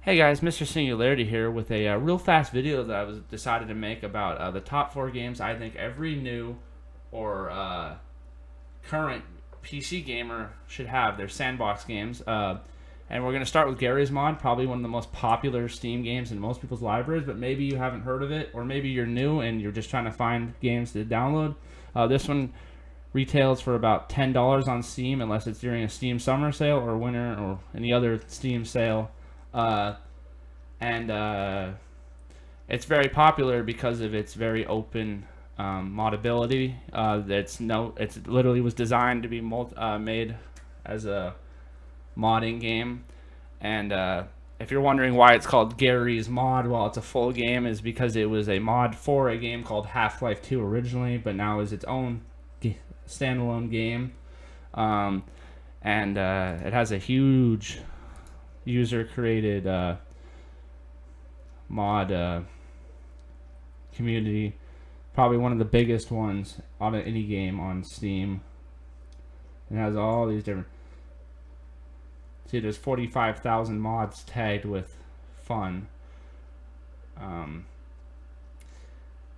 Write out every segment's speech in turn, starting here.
Hey guys, Mr. Singularity here with a real fast video that I was decided to make about the top 4 games I think every new or current PC gamer should have. They're Sandbox games, and we're gonna start with Garry's Mod, probably one of the most popular Steam games in most people's libraries. But maybe you haven't heard of it, or maybe you're new and you're just trying to find games to download. This one retails for about $10 on Steam, unless it's during a Steam summer sale or winter or any other Steam sale. Uh, and it's very popular because of its very open modability. It's literally was designed to be made as a modding game, and if you're wondering why it's called Garry's Mod while it's a full game, is because it was a mod for a game called Half-Life 2 originally, but now is its own standalone game, and it has a huge user-created mod community, probably one of the biggest ones on any game on Steam. It has all these different. See, there's 45,000 mods tagged with fun,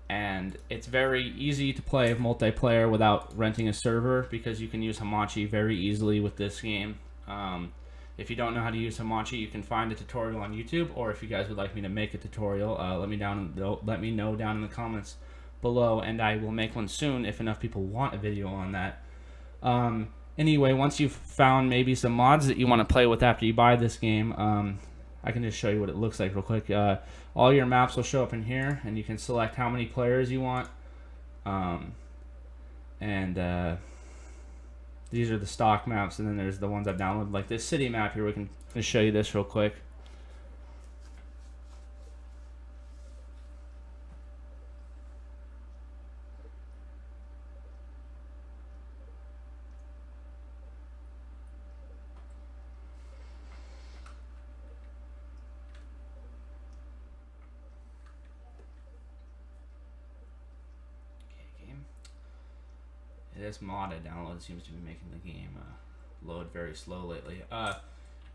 and it's very easy to play multiplayer without renting a server because you can use Hamachi very easily with this game. If you don't know how to use Hamachi, you can find a tutorial on YouTube, or if you guys would like me to make a tutorial, let me know down in the comments below, and I will make one soon if enough people want a video on that. Anyway, once you've found maybe some mods that you want to play with after you buy this game, I can just show you what it looks like real quick. All your maps will show up in here, and you can select how many players you want, and these are the stock maps, and then there's the ones I've downloaded, like this city map here. We can just show you this real quick. This mod I downloaded seems to be making the game load very slow lately.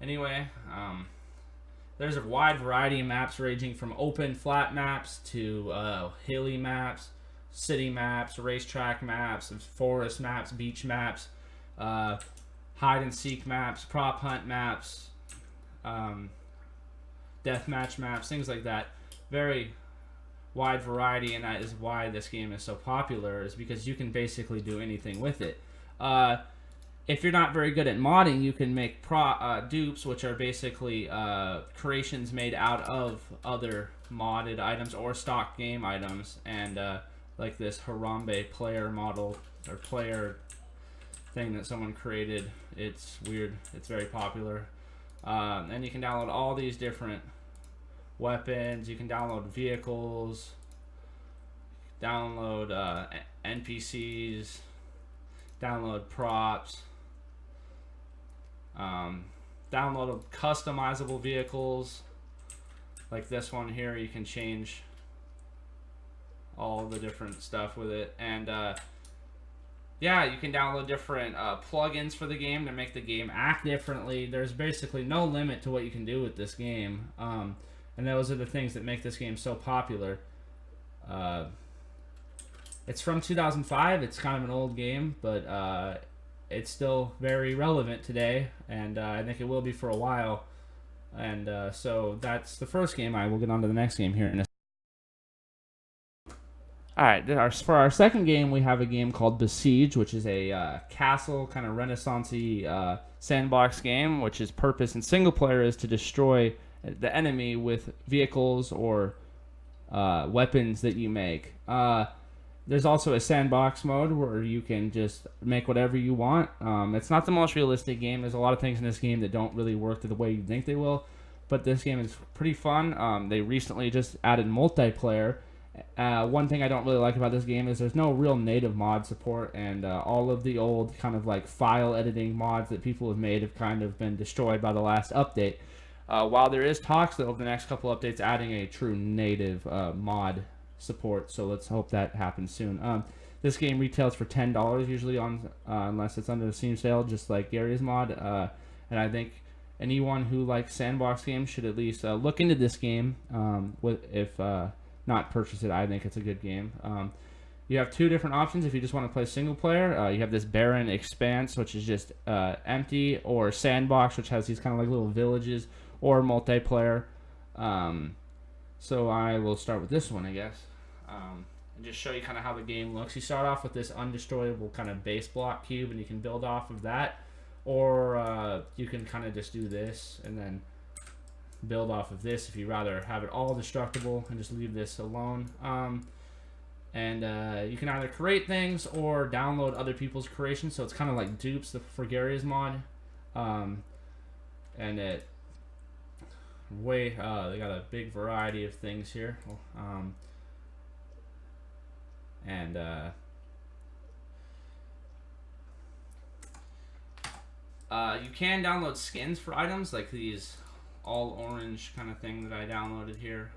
Anyway, there's a wide variety of maps ranging from open flat maps to hilly maps, city maps, racetrack maps, forest maps, beach maps, hide and seek maps, prop hunt maps, deathmatch maps, things like that. Very wide variety, and that is why this game is so popular, is because you can basically do anything with it. If you're not very good at modding, you can make dupes, which are basically creations made out of other modded items or stock game items, and like this Harambe player model or player thing that someone created. It's weird. It's very popular. And you can download all these different weapons. You can download vehicles, download NPCs, download props, download customizable vehicles like this one here. You can change all the different stuff with it, and yeah, you can download different plugins for the game to make the game act differently. There's basically no limit to what you can do with this game. And those are the things that make this game so popular. It's from 2005. It's kind of an old game, but it's still very relevant today, and I think it will be for a while. And so that's the first game. I will get on to the next game here in a. Alright, for our second game, we have a game called Besiege, which is a castle, kind of Renaissance-y sandbox game, which its purpose in single player is to destroy the enemy with vehicles or weapons that you make. There's also a sandbox mode where you can just make whatever you want. It's not the most realistic game. There's a lot of things in this game that don't really work the way you think they will, but this game is pretty fun. They recently just added multiplayer. One thing I don't really like about this game is there's no real native mod support, and all of the old kind of like file editing mods that people have made have kind of been destroyed by the last update. While there is talks that over the next couple updates adding a true native mod support, so let's hope that happens soon. This game retails for $10 usually on unless it's under the Steam sale, just like Garry's Mod, and I think anyone who likes Sandbox games should at least look into this game. If not purchase it, I think it's a good game. You have two different options if you just want to play single player. You have this barren expanse, which is just empty, or Sandbox, which has these kind of like little villages, or multiplayer. So I will start with this one, I guess, and just show you kind of how the game looks. You start off with this undestroyable kind of base block cube, and you can build off of that, or you can kind of just do this and then build off of this if you rather have it all destructible and just leave this alone. And you can either create things or download other people's creations, so it's kind of like dupes the Fragaria's mod. And it they got a big variety of things here. You can download skins for items like these all orange kind of thing that I downloaded here.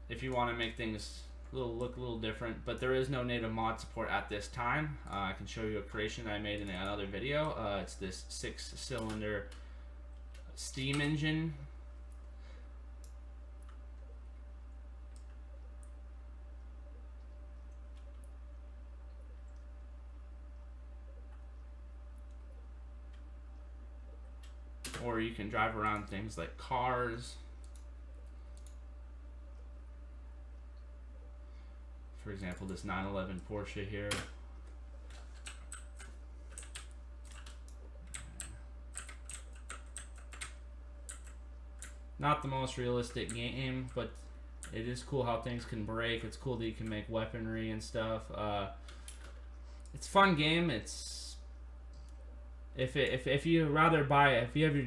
If you want to make things look a little different, but there is no native mod support at this time. I can show you a creation that I made in another video. It's this 6-cylinder steam engine. Or you can drive around things like cars. For example, this 911 Porsche here. Not the most realistic game, but it is cool how things can break. It's cool that you can make weaponry and stuff. It's a fun game. It's if you rather buy it, if you have your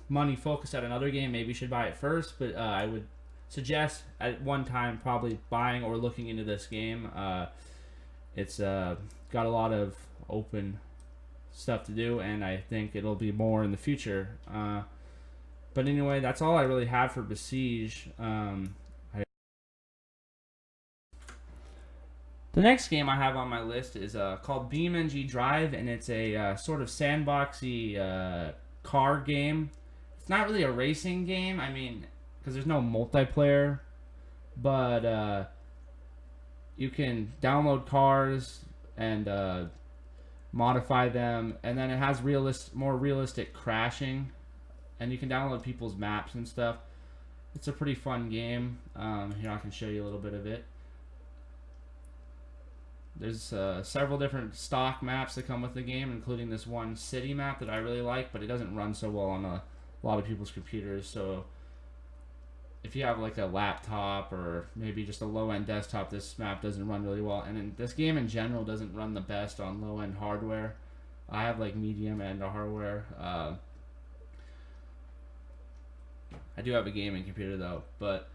money focused at another game, maybe you should buy it first. But I would suggest at one time probably buying or looking into this game. It's got a lot of open stuff to do, and I think it'll be more in the future. But anyway, that's all I really have for Besiege. The next game I have on my list is called BeamNG Drive, and it's a sort of sandboxy car game. It's not really a racing game, I mean, because there's no multiplayer, but you can download cars and modify them, and then it has more realistic crashing, and you can download people's maps and stuff. It's a pretty fun game. Here, I can show you a little bit of it. There's several different stock maps that come with the game, including this one city map that I really like, but it doesn't run so well on a lot of people's computers. So if you have like a laptop or maybe just a low-end desktop, this map doesn't run really well. And this game in general doesn't run the best on low-end hardware. I have like medium-end hardware. I do have a gaming computer though, but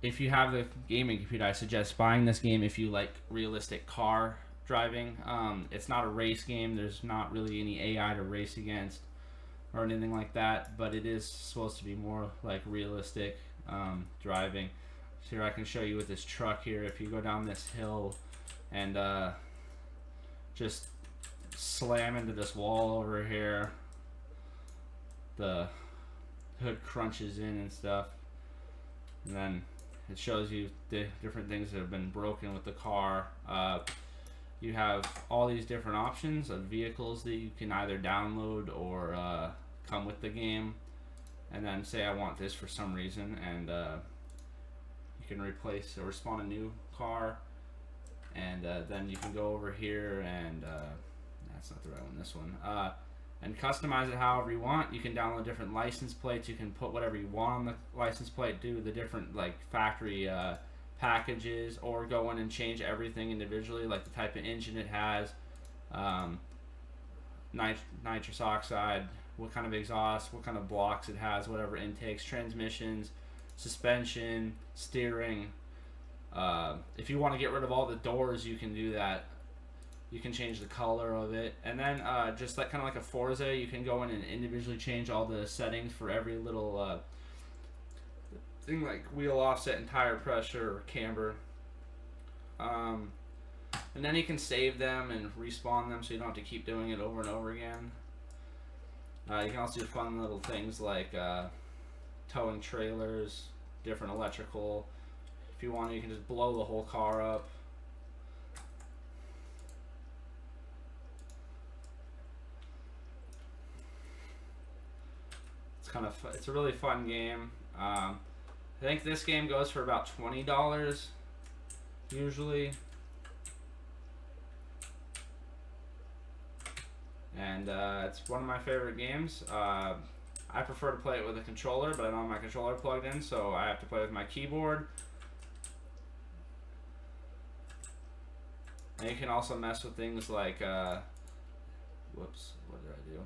if you have the gaming computer, I suggest buying this game if you like realistic car driving. It's not a race game. There's not really any AI to race against or anything like that, but it is supposed to be more like realistic driving. So here I can show you with this truck here. If you go down this hill and just slam into this wall over here, the hood crunches in and stuff, and then it shows you the different things that have been broken with the car. You have all these different options of vehicles that you can either download or come with the game, and then say I want this for some reason, and you can replace or spawn a new car, and then you can go over here and that's not the right one, this one, and customize it however you want. You can download different license plates. You can put whatever you want on the license plate, do the different like factory packages, or go in and change everything individually, like the type of engine it has, nitrous oxide, what kind of exhaust, what kind of blocks it has, whatever intakes, transmissions, suspension, steering. If you want to get rid of all the doors, you can do that. You can change the color of it, and then just like kind of like a Forza, you can go in and individually change all the settings for every little thing, like wheel offset and tire pressure or camber. And then you can save them and respawn them, so you don't have to keep doing it over and over again. You can also do fun little things like towing trailers, different electrical. If you want, you can just blow the whole car up. It's a really fun game. I think this game goes for about $20 usually, and it's one of my favorite games. I prefer to play it with a controller, but I don't have my controller plugged in, so I have to play with my keyboard. And you can also mess with things like, whoops, what did I do?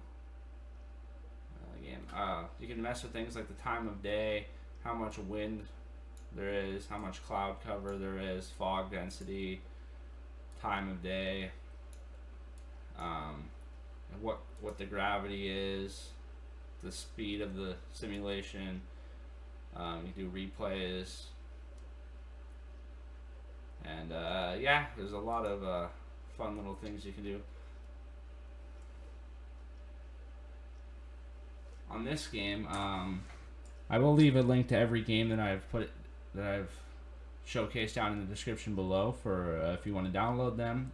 You can mess with things like the time of day, how much wind there is, how much cloud cover there is, fog density, time of day, what the gravity is, the speed of the simulation. You do replays, and yeah, there's a lot of fun little things you can do. On this game, I will leave a link to every game that I've showcased down in the description below for if you want to download them.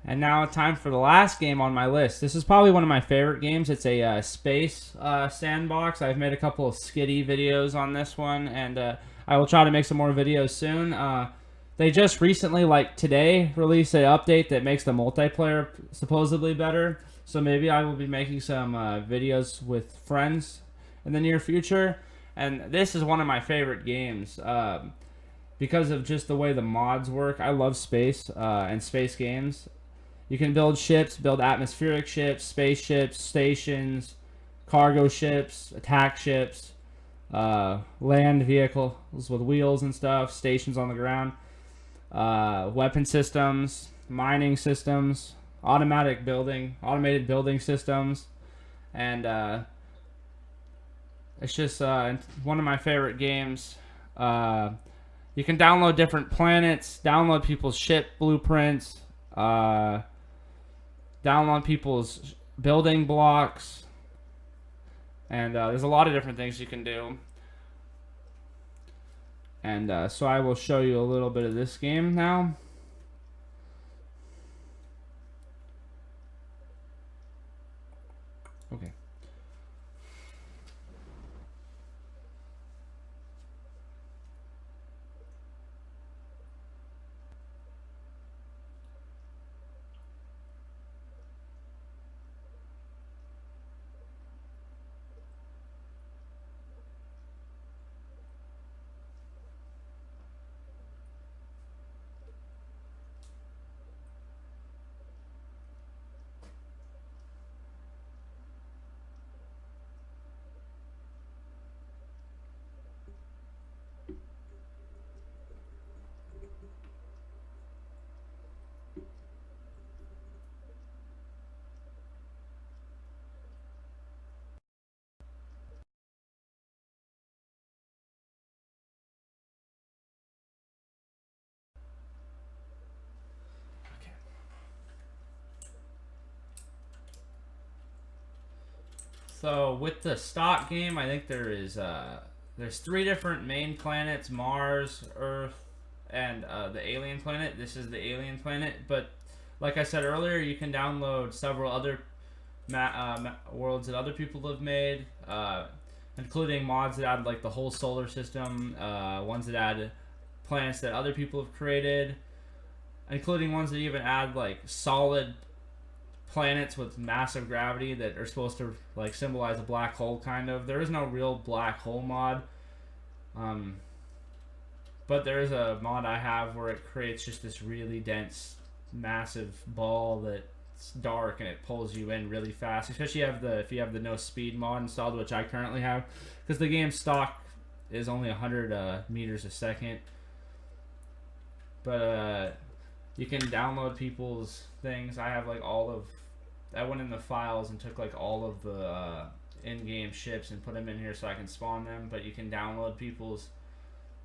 And now time for the last game on my list. This is probably one of my favorite games. It's a space sandbox. I've made a couple of skitty videos on this one, and I will try to make some more videos soon. They just recently, like today, released an update that makes the multiplayer supposedly better. So maybe I will be making some videos with friends in the near future. And this is one of my favorite games because of just the way the mods work. I love space and space games. You can build ships, build atmospheric ships, spaceships, stations, cargo ships, attack ships, land vehicles with wheels and stuff, stations on the ground. Weapon systems, mining systems, automated building systems, and it's just one of my favorite games. You can download different planets, download people's ship blueprints, download people's building blocks, and there's a lot of different things you can do. And so I will show you a little bit of this game now. Okay. So with the stock game, I think there's 3 different main planets: Mars, Earth, and the alien planet. This is the alien planet, but like I said earlier, you can download several other worlds that other people have made, including mods that add like the whole solar system, ones that add planets that other people have created, including ones that even add like solid planets with massive gravity that are supposed to like symbolize a black hole, kind of. There is no real black hole mod, but there is a mod I have where it creates just this really dense massive ball that's dark and it pulls you in really fast, especially if you have the no speed mod installed, which I currently have, because the game's stock is only 100 meters a second. But you can download people's things. I have like I went in the files and took like all of the in-game ships and put them in here so I can spawn them. But you can download people's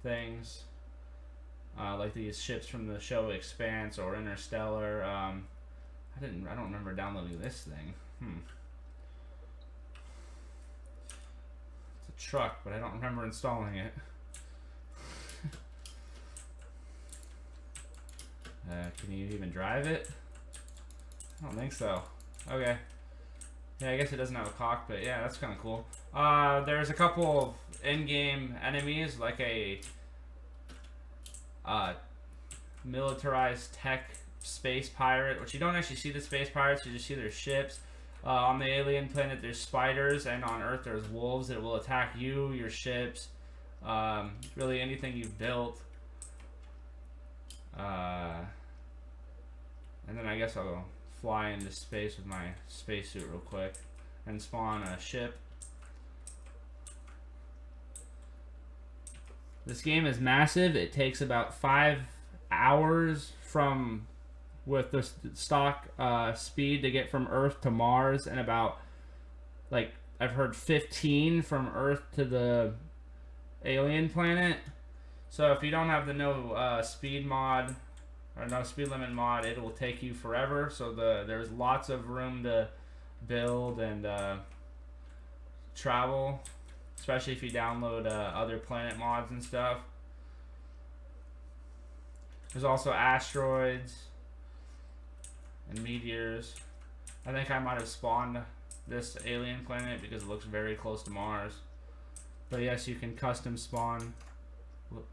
things, like these ships from the show Expanse or Interstellar. I don't remember downloading this thing. It's a truck, but I don't remember installing it. Can you even drive it? I don't think so. Okay. Yeah, I guess it doesn't have a cockpit. Yeah, that's kind of cool. There's a couple of in-game enemies, like a militarized tech space pirate, which you don't actually see the space pirates, you just see their ships. On the alien planet, there's spiders, and on Earth, there's wolves that will attack you, your ships, really anything you've built. And then I guess I'll fly into space with my spacesuit real quick and spawn a ship. This game is massive. It takes about 5 hours with the stock speed to get from Earth to Mars, and about, like, I've heard 15 from Earth to the alien planet. So if you don't have the no speed mod or no speed limit mod, it will take you forever. So there's lots of room to build and travel, especially if you download other planet mods and stuff. There's also asteroids and meteors. I think I might have spawned this alien planet because it looks very close to Mars. But yes, you can custom spawn. Whoops.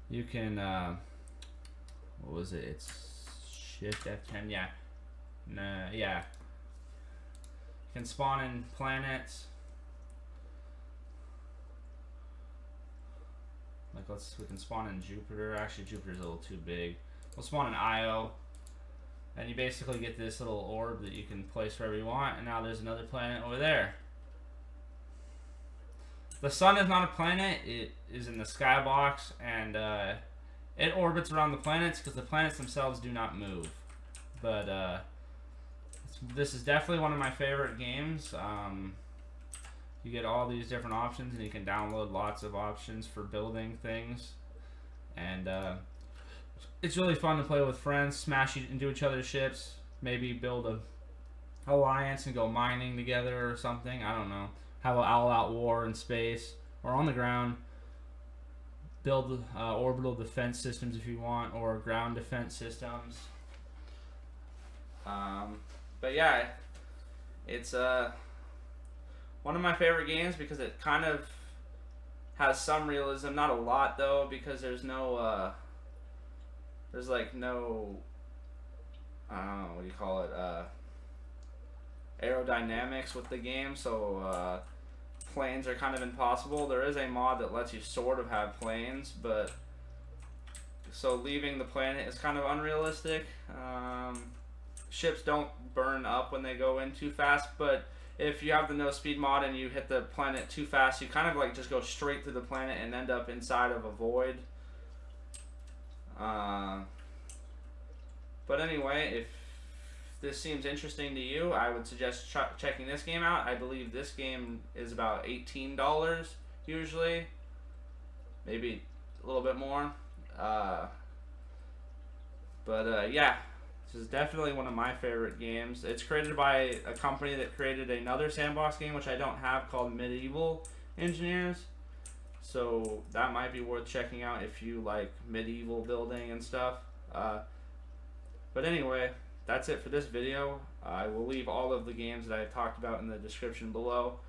You can what was it? It's Shift F10. Yeah. Nah, yeah. You can spawn in planets. Like we can spawn in Jupiter. Actually, Jupiter's a little too big. We'll spawn in Io. And you basically get this little orb that you can place wherever you want. And now there's another planet over there. The sun is not a planet. It is in the skybox, and it orbits around the planets because the planets themselves do not move. But this is definitely one of my favorite games. You get all these different options, and you can download lots of options for building things. And it's really fun to play with friends, smash into each other's ships, maybe build a alliance and go mining together or something. I don't know. Have an all-out war in space or on the ground. Build orbital defense systems if you want, or ground defense systems. But yeah, it's one of my favorite games because it kind of has some realism. Not a lot though, because there's no there's like no, I don't know, what do you call it, aerodynamics with the game, so planes are kind of impossible. There is a mod that lets you sort of have planes, but so leaving the planet is kind of unrealistic. Ships don't burn up when they go in too fast, but if you have the no speed mod and you hit the planet too fast, you kind of like just go straight through the planet and end up inside of a void. But anyway, if this seems interesting to you, I would suggest checking this game out. I believe this game is about $18 usually, maybe a little bit more. Yeah, this is definitely one of my favorite games. It's created by a company that created another Sandbox game, which I don't have, called Medieval Engineers. So that might be worth checking out if you like medieval building and stuff. But anyway, that's it for this video. I will leave all of the games that I talked about in the description below.